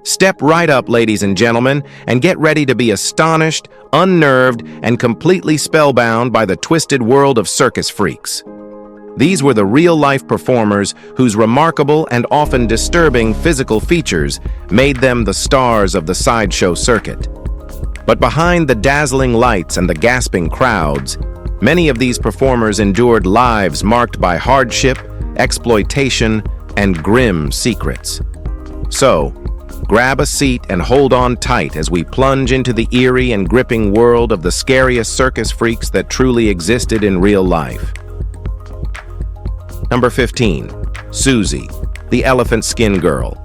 Step right up, ladies and gentlemen, and get ready to be astonished, unnerved, and completely spellbound by the twisted world of circus freaks. These were the real-life performers whose remarkable and often disturbing physical features made them the stars of the sideshow circuit. But behind the dazzling lights and the gasping crowds, many of these performers endured lives marked by hardship, exploitation, and grim secrets. So, grab a seat and hold on tight as we plunge into the eerie and gripping world of the scariest circus freaks that truly existed in real life. Number 15. Susie, the Elephant Skin Girl.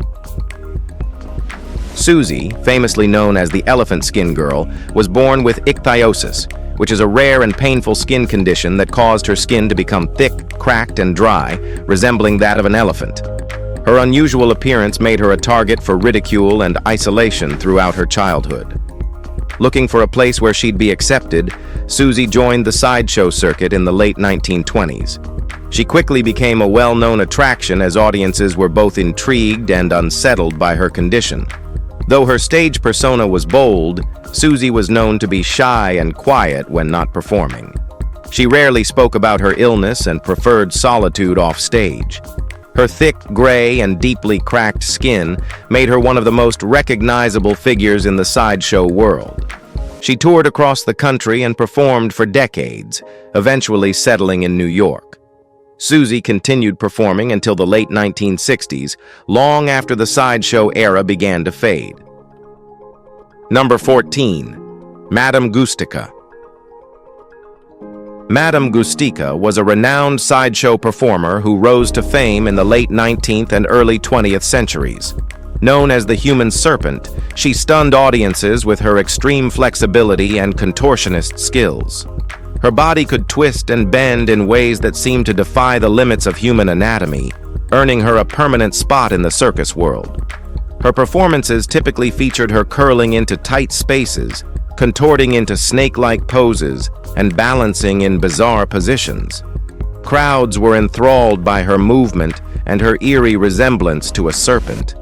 Susie, famously known as the Elephant Skin Girl, was born with ichthyosis, which is a rare and painful skin condition that caused her skin to become thick, cracked, and dry, resembling that of an elephant. Her unusual appearance made her a target for ridicule and isolation throughout her childhood. Looking for a place where she'd be accepted, Susie joined the sideshow circuit in the late 1920s. She quickly became a well-known attraction as audiences were both intrigued and unsettled by her condition. Though her stage persona was bold, Susie was known to be shy and quiet when not performing. She rarely spoke about her illness and preferred solitude off stage. Her thick, gray, and deeply cracked skin made her one of the most recognizable figures in the sideshow world. She toured across the country and performed for decades, eventually settling in New York. Susie continued performing until the late 1960s, long after the sideshow era began to fade. Number 14. Madame Goustica. Madame Goustica was a renowned sideshow performer who rose to fame in the late 19th and early 20th centuries. Known as the human serpent, she stunned audiences with her extreme flexibility and contortionist skills. Her body could twist and bend in ways that seemed to defy the limits of human anatomy, earning her a permanent spot in the circus world. Her performances typically featured her curling into tight spaces, contorting into snake-like poses, and balancing in bizarre positions. Crowds were enthralled by her movement and her eerie resemblance to a serpent.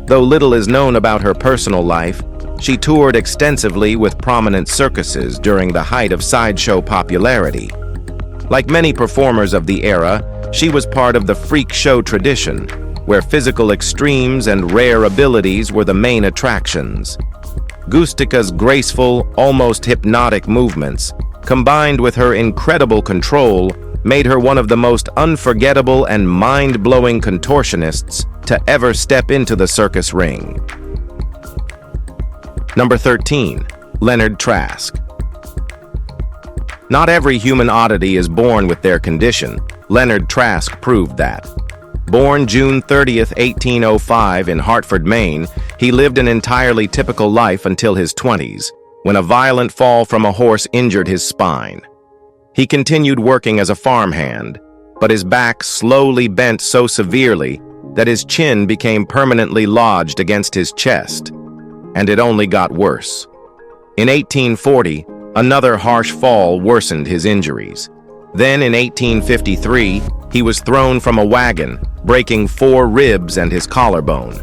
Though little is known about her personal life, she toured extensively with prominent circuses during the height of sideshow popularity. Like many performers of the era, she was part of the freak show tradition, where physical extremes and rare abilities were the main attractions. Goustica's graceful, almost hypnotic movements, combined with her incredible control, made her one of the most unforgettable and mind-blowing contortionists to ever step into the circus ring. Number 13. Leonard Trask. Not every human oddity is born with their condition. Leonard Trask proved that. Born June 30th, 1805 in Hartford, Maine, he lived an entirely typical life until his 20s, when a violent fall from a horse injured his spine. He continued working as a farmhand, but his back slowly bent so severely that his chin became permanently lodged against his chest, and it only got worse. In 1840, another harsh fall worsened his injuries. Then in 1853, he was thrown from a wagon, breaking 4 ribs and his collarbone.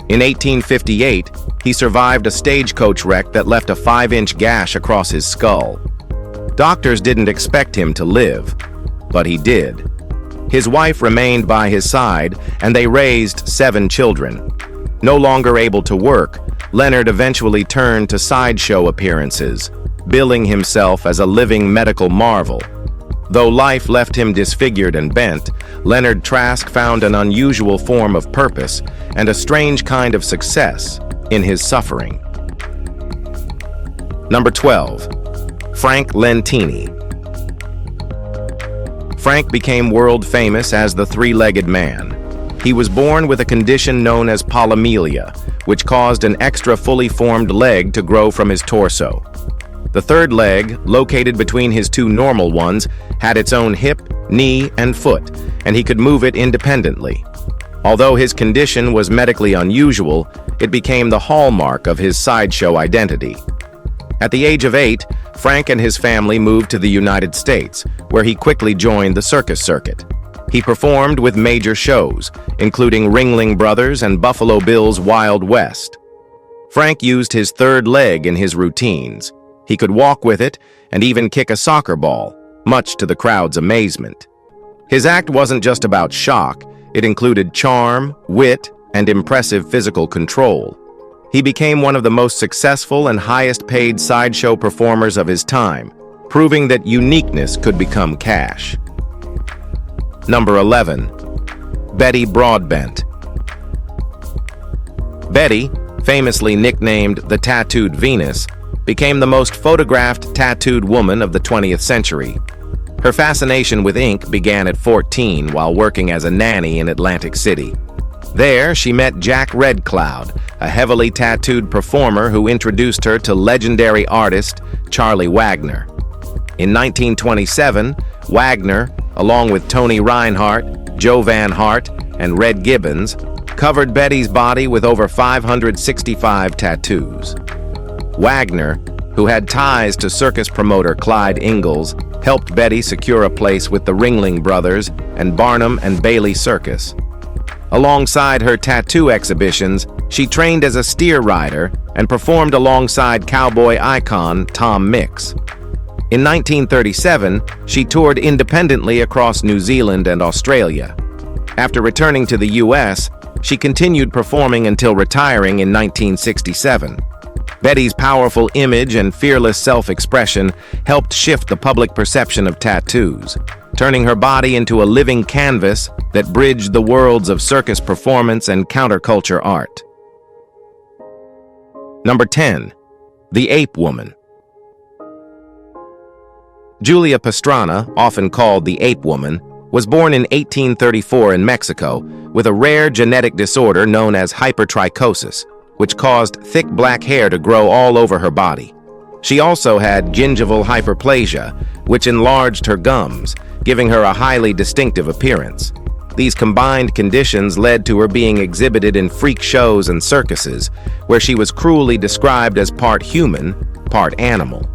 In 1858, he survived a stagecoach wreck that left a 5-inch gash across his skull. Doctors didn't expect him to live, but he did. His wife remained by his side, and they raised 7 children. No longer able to work, Leonard eventually turned to sideshow appearances, billing himself as a living medical marvel. Though life left him disfigured and bent, Leonard Trask found an unusual form of purpose and a strange kind of success in his suffering. Number 12. Frank Lentini. Frank became world famous as the three-legged man. He was born with a condition known as polymelia, which caused an extra fully formed leg to grow from his torso. The third leg, located between his 2 normal ones, had its own hip, knee, and foot, and he could move it independently. Although his condition was medically unusual, it became the hallmark of his sideshow identity. At the age of 8, Frank and his family moved to the United States, where he quickly joined the circus circuit. He performed with major shows, including Ringling Brothers and Buffalo Bill's Wild West. Frank used his third leg in his routines. He could walk with it and even kick a soccer ball, much to the crowd's amazement. His act wasn't just about shock, it included charm, wit, and impressive physical control. He became one of the most successful and highest-paid sideshow performers of his time, proving that uniqueness could become cash. Number 11. Betty Broadbent. Betty, famously nicknamed the Tattooed Venus, became the most photographed tattooed woman of the 20th century. Her fascination with ink began at 14 while working as a nanny in Atlantic City. There, she met Jack Redcloud, a heavily tattooed performer who introduced her to legendary artist Charlie Wagner. In 1927, Wagner, along with Tony Reinhardt, Joe Van Hart, and Red Gibbons, covered Betty's body with over 565 tattoos. Wagner, who had ties to circus promoter Clyde Ingalls, helped Betty secure a place with the Ringling Brothers and Barnum and Bailey Circus. Alongside her tattoo exhibitions, she trained as a steer rider and performed alongside cowboy icon Tom Mix. In 1937, she toured independently across New Zealand and Australia. After returning to the U.S., she continued performing until retiring in 1967. Betty's powerful image and fearless self-expression helped shift the public perception of tattoos, turning her body into a living canvas that bridged the worlds of circus performance and counterculture art. Number 10. The Ape Woman. Julia Pastrana, often called the Ape Woman, was born in 1834 in Mexico with a rare genetic disorder known as hypertrichosis, which caused thick black hair to grow all over her body. She also had gingival hyperplasia, which enlarged her gums, giving her a highly distinctive appearance. These combined conditions led to her being exhibited in freak shows and circuses, where she was cruelly described as part human, part animal.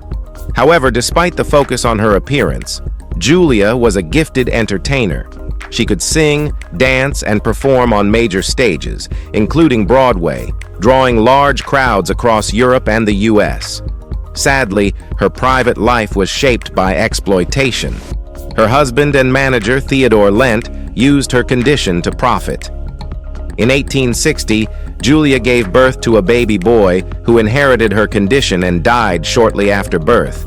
However, despite the focus on her appearance, Julia was a gifted entertainer. She could sing, dance, and perform on major stages, including Broadway, drawing large crowds across Europe and the U.S. Sadly, her private life was shaped by exploitation. Her husband and manager, Theodore Lent, used her condition to profit. In 1860, Julia gave birth to a baby boy who inherited her condition and died shortly after birth.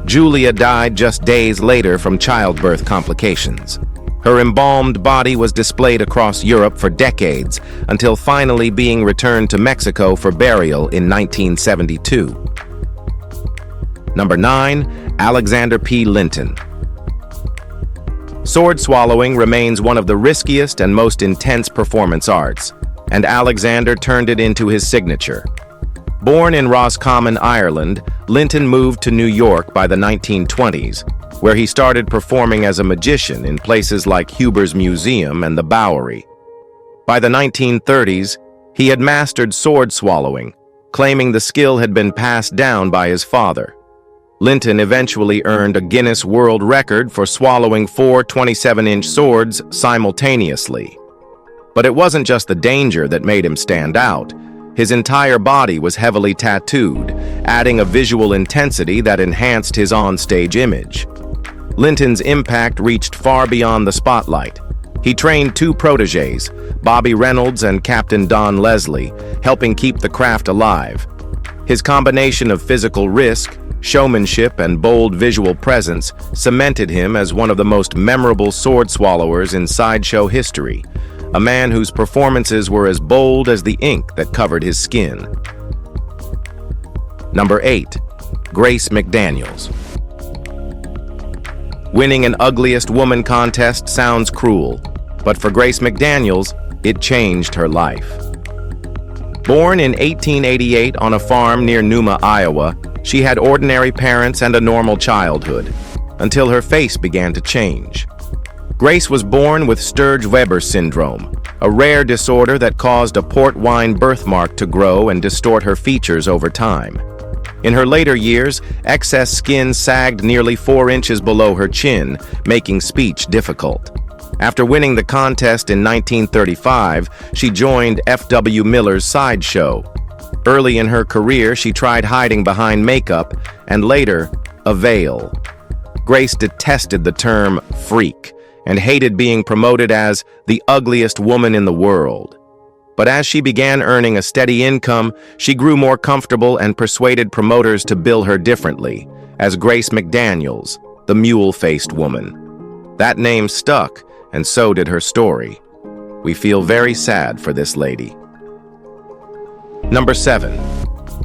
Julia died just days later from childbirth complications. Her embalmed body was displayed across Europe for decades, until finally being returned to Mexico for burial in 1972. Number 9. Alexander P. Linton. Sword swallowing remains one of the riskiest and most intense performance arts, and Alexander turned it into his signature. Born in Roscommon, Ireland, Linton moved to New York by the 1920s, where he started performing as a magician in places like Huber's Museum and the Bowery. By the 1930s, he had mastered sword swallowing, claiming the skill had been passed down by his father. Linton eventually earned a Guinness World Record for swallowing 4 27-inch swords simultaneously. But it wasn't just the danger that made him stand out. His entire body was heavily tattooed, adding a visual intensity that enhanced his on-stage image. Linton's impact reached far beyond the spotlight. He trained 2 protégés, Bobby Reynolds and Captain Don Leslie, helping keep the craft alive. His combination of physical risk, showmanship, and bold visual presence cemented him as one of the most memorable sword swallowers in sideshow history, a man whose performances were as bold as the ink that covered his skin. Number 8. Grace McDaniels. Winning an Ugliest Woman contest sounds cruel, but for Grace McDaniels, it changed her life. Born in 1888 on a farm near Numa, Iowa, she had ordinary parents and a normal childhood, until her face began to change. Grace was born with Sturge-Weber syndrome, a rare disorder that caused a port wine birthmark to grow and distort her features over time. In her later years, excess skin sagged nearly 4 inches below her chin, making speech difficult. After winning the contest in 1935, she joined F.W. Miller's sideshow. Early in her career, she tried hiding behind makeup and later, a veil. Grace detested the term freak and hated being promoted as the ugliest woman in the world. But as she began earning a steady income, she grew more comfortable and persuaded promoters to bill her differently, as Grace McDaniels, the mule-faced woman. That name stuck, and so did her story. We feel very sad for this lady. Number 7.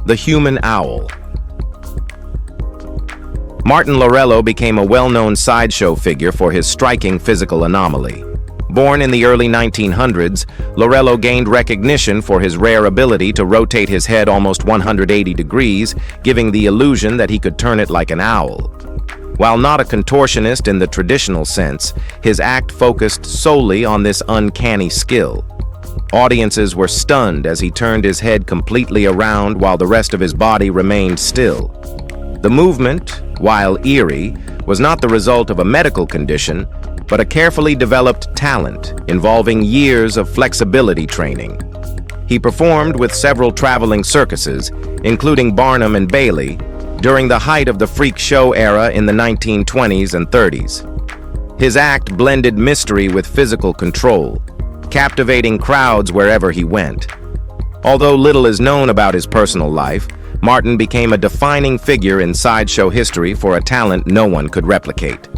The Human Owl. Martin Lorello became a well-known sideshow figure for his striking physical anomaly. Born in the early 1900s, Lorello gained recognition for his rare ability to rotate his head almost 180 degrees, giving the illusion that he could turn it like an owl. While not a contortionist in the traditional sense, his act focused solely on this uncanny skill. Audiences were stunned as he turned his head completely around while the rest of his body remained still. The movement, while eerie, was not the result of a medical condition, but a carefully developed talent involving years of flexibility training. He performed with several traveling circuses, including Barnum and Bailey, during the height of the freak show era in the 1920s and 30s. His act blended mystery with physical control, captivating crowds wherever he went. Although little is known about his personal life, Martin became a defining figure in sideshow history for a talent no one could replicate.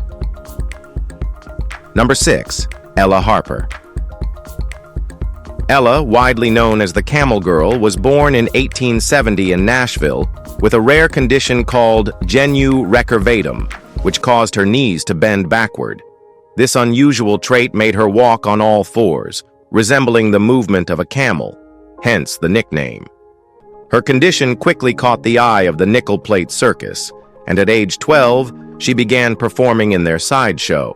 Number 6. Ella Harper. Ella, widely known as the Camel Girl, was born in 1870 in Nashville with a rare condition called genu recurvatum, which caused her knees to bend backward. This unusual trait made her walk on all fours, resembling the movement of a camel, hence the nickname. Her condition quickly caught the eye of the Nickel Plate Circus, and at age 12, she began performing in their sideshow.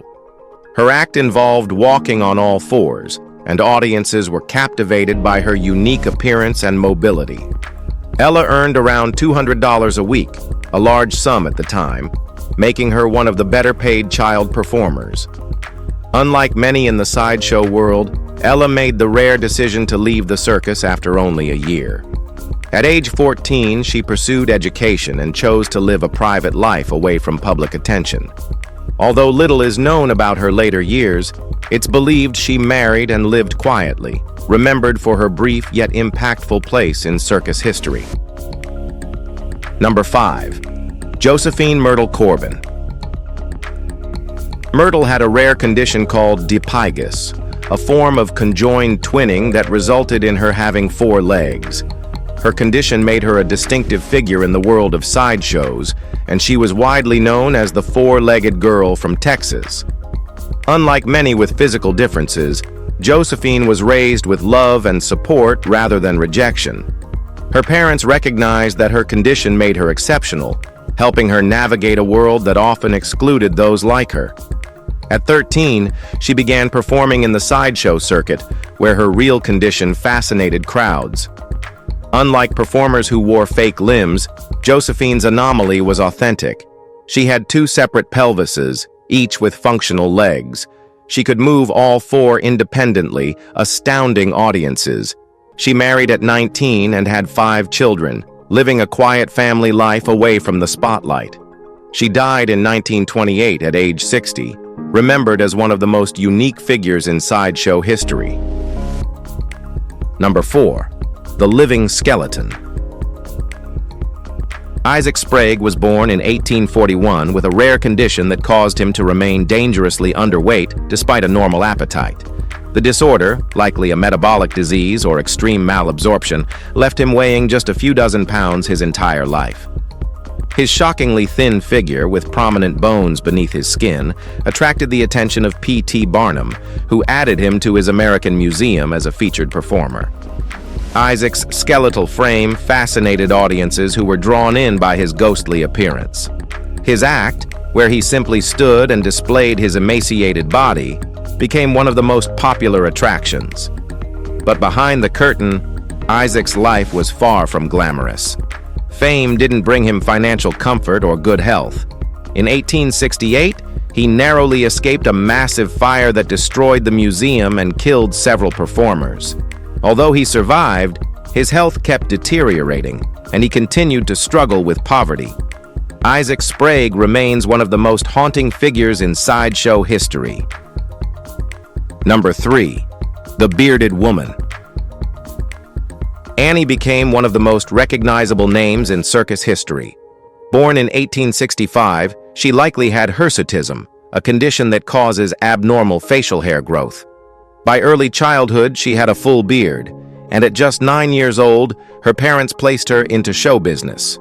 Her act involved walking on all fours, and audiences were captivated by her unique appearance and mobility. Ella earned around $200 a week, a large sum at the time, making her one of the better-paid child performers. Unlike many in the sideshow world, Ella made the rare decision to leave the circus after only a year. At age 14, she pursued education and chose to live a private life away from public attention. Although little is known about her later years, it's believed she married and lived quietly, remembered for her brief yet impactful place in circus history. Number 5. Josephine Myrtle Corbin. Myrtle had a rare condition called dipygus, a form of conjoined twinning that resulted in her having 4 legs. Her condition made her a distinctive figure in the world of sideshows, and she was widely known as the 4-legged girl from Texas. Unlike many with physical differences, Josephine was raised with love and support rather than rejection. Her parents recognized that her condition made her exceptional, helping her navigate a world that often excluded those like her. At 13, she began performing in the sideshow circuit, where her real condition fascinated crowds. Unlike performers who wore fake limbs, Josephine's anomaly was authentic. She had 2 separate pelvises, each with functional legs. She could move all 4 independently, astounding audiences. She married at 19 and had 5 children, living a quiet family life away from the spotlight. She died in 1928 at age 60, remembered as one of the most unique figures in sideshow history. Number 4. The Living Skeleton. Isaac Sprague was born in 1841 with a rare condition that caused him to remain dangerously underweight despite a normal appetite. The disorder, likely a metabolic disease or extreme malabsorption, left him weighing just a few dozen pounds his entire life. His shockingly thin figure, with prominent bones beneath his skin, attracted the attention of P.T. Barnum, who added him to his American Museum as a featured performer. Isaac's skeletal frame fascinated audiences who were drawn in by his ghostly appearance. His act, where he simply stood and displayed his emaciated body, became one of the most popular attractions. But behind the curtain, Isaac's life was far from glamorous. Fame didn't bring him financial comfort or good health. In 1868, he narrowly escaped a massive fire that destroyed the museum and killed several performers. Although he survived, his health kept deteriorating, and he continued to struggle with poverty. Isaac Sprague remains one of the most haunting figures in sideshow history. Number 3. The Bearded Woman. Annie became one of the most recognizable names in circus history. Born in 1865, she likely had hirsutism, a condition that causes abnormal facial hair growth. By early childhood, she had a full beard, and at just 9 years old, her parents placed her into show business.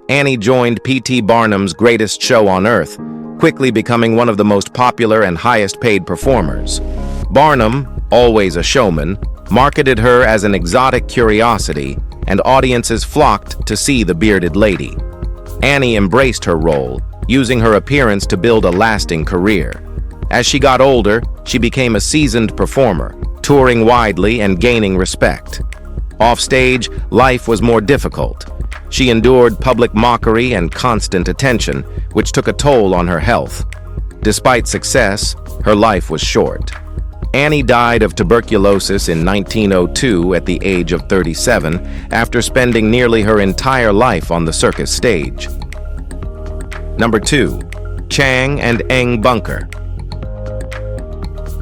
Annie joined P.T. Barnum's Greatest Show on Earth, quickly becoming one of the most popular and highest-paid performers. Barnum, always a showman, marketed her as an exotic curiosity, and audiences flocked to see the bearded lady. Annie embraced her role, using her appearance to build a lasting career. As she got older, she became a seasoned performer, touring widely and gaining respect. Offstage, life was more difficult. She endured public mockery and constant attention, which took a toll on her health. Despite success, her life was short. Annie died of tuberculosis in 1902 at the age of 37, after spending nearly her entire life on the circus stage. Number 2. Chang and Eng Bunker.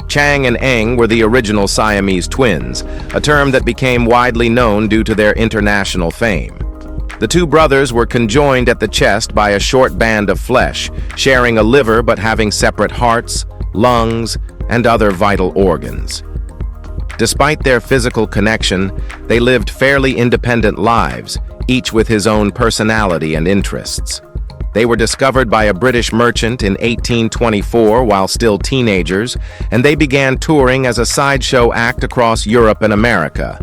Chang and Eng were the original Siamese twins, a term that became widely known due to their international fame. The two brothers were conjoined at the chest by a short band of flesh, sharing a liver but having separate hearts, lungs, and other vital organs. Despite their physical connection, they lived fairly independent lives, each with his own personality and interests. They were discovered by a British merchant in 1824 while still teenagers, and they began touring as a sideshow act across Europe and America.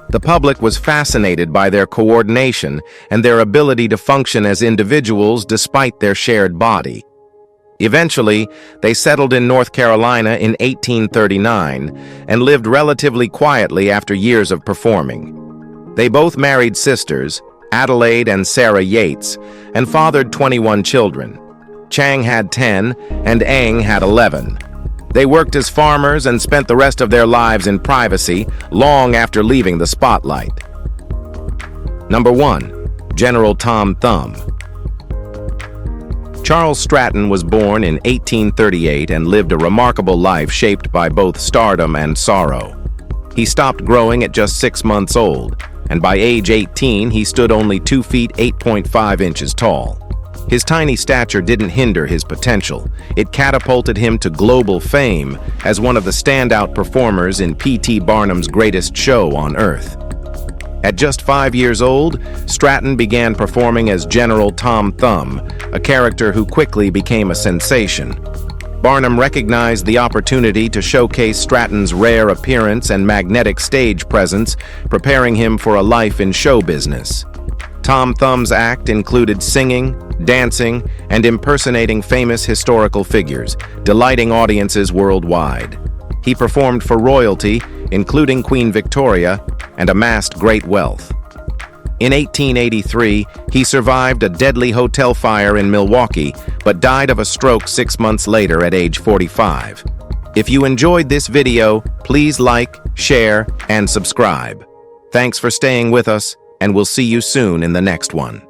The public was fascinated by their coordination and their ability to function as individuals despite their shared body. Eventually, they settled in North Carolina in 1839 and lived relatively quietly after years of performing. They both married sisters, Adelaide and Sarah Yates, and fathered 21 children. Chang had 10 and Eng had 11. They worked as farmers and spent the rest of their lives in privacy long after leaving the spotlight. Number 1. General Tom Thumb. Charles Stratton was born in 1838 and lived a remarkable life shaped by both stardom and sorrow. He stopped growing at just 6 months old, and by age 18 he stood only 2 feet 8.5 inches tall. His tiny stature didn't hinder his potential. It catapulted him to global fame as one of the standout performers in P.T. Barnum's Greatest Show on Earth. At just 5 years old, Stratton began performing as General Tom Thumb, a character who quickly became a sensation. Barnum recognized the opportunity to showcase Stratton's rare appearance and magnetic stage presence, preparing him for a life in show business. Tom Thumb's act included singing, dancing, and impersonating famous historical figures, delighting audiences worldwide. He performed for royalty, including Queen Victoria, and amassed great wealth. In 1883, he survived a deadly hotel fire in Milwaukee, but died of a stroke 6 months later at age 45. If you enjoyed this video, please like, share, and subscribe. Thanks for staying with us, and we'll see you soon in the next one.